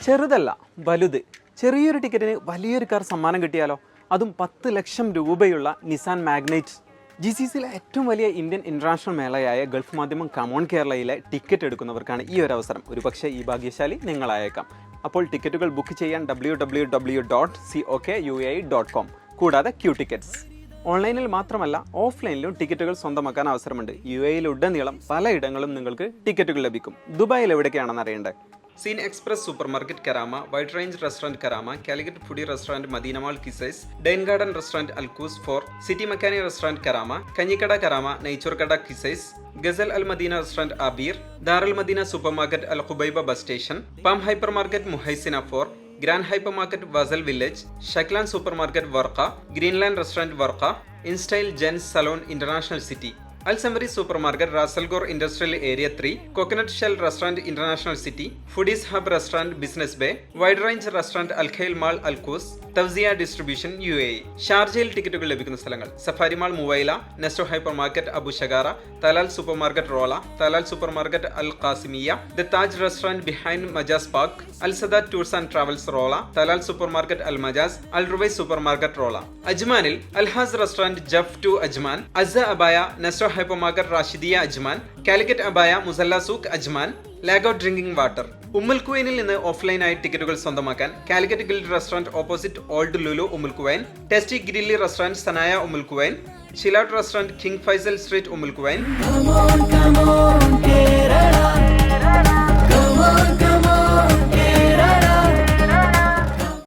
ചെറുതല്ല വലുത്. ചെറിയൊരു ടിക്കറ്റിന് വലിയൊരു കാർ സമ്മാനം കിട്ടിയാലോ, അതും 10 ലക്ഷം രൂപയുള്ള നിസാൻ മാഗ്നൈറ്റ്. GCCയിലെ ഏറ്റവും വലിയ ഇന്ത്യൻ ഇന്റർനാഷണൽ മേളയായ ഗൾഫ് മാധ്യമം കമോൺ കേരളയിലെ ടിക്കറ്റ് എടുക്കുന്നവർക്കാണ് ഈ ഒരു അവസരം. ഒരുപക്ഷെ ഈ ഭാഗ്യശാലി നിങ്ങളായേക്കാം. അപ്പോൾ ടിക്കറ്റുകൾ ബുക്ക് ചെയ്യാൻ www.cokui.com കൂടാതെ ക്യൂ ടിക്കറ്റ്സ്. ഓൺലൈനിൽ മാത്രമല്ല ഓഫ്ലൈനിലും ടിക്കറ്റുകൾ സ്വന്തമാക്കാൻ അവസരമുണ്ട്. UAEയിൽ ഉടനീളം പലയിടങ്ങളും നിങ്ങൾക്ക് ടിക്കറ്റുകൾ ലഭിക്കും. ദുബായിൽ എവിടേക്കാണെന്ന് അറിയേണ്ടത്? Seen Express supermarket Karama, wide range restaurant Karama, Calicut foodie restaurant Madina mall Qusais, Dane garden restaurant Al Quoz four, city മെക്കാനി restaurant Karama, Kanjikada Karama, Neychor Kada Qusais, Ghazal Al Madina restaurant Abeer, Darul Madina super market Al Khubaiba bus station, Palm hypermarket Muhaisnah four, grand hypermarket Wasl village, Shaklan supermarket Warqa, Greenland restaurant Warqa, InStyle gents salon international city, Al Samari Supermarket, Rasalgor Industrial Area 3, Coconut Shell Restaurant International City, Foodies Hub Restaurant Business Bay, Wide Range Restaurant Al Khail Mall Al Qus, Tawziya Distribution UAE. ഷാർജയിൽ ടിക്കറ്റുകൾ ലഭിക്കുന്ന സ്ഥലങ്ങൾ: Safari mall Muwaileh, Nesto hyper market Abu Shagara, Talal super market Rolla, Talal super market Al Qasimia, the Taj restaurant behind Majaz park, Al Sadath tours and travels Rolla, Talal super market Al Majaz, Al Ruwais super market Rolla. അജ്മാനിൽ Alhas restaurant Jurf to Ajman, Asa Abaya, Nesto hyper market Rashidiya Ajman, Calicut Abaya, Musalla Souk Ajman, Lago drinking water. ഉമ്മുൽ കുവൈനിൽ നിന്ന് ഓഫ്ലൈനായി ടിക്കറ്റുകൾ സ്വന്തമാക്കാൻ Calicut guild restaurant opposite old Lulu Umm al Quwain, tasty grilly restaurant Sanaya Umm al Quwain, Shilat restaurant king Faisal street Umm al കുവൈൻ.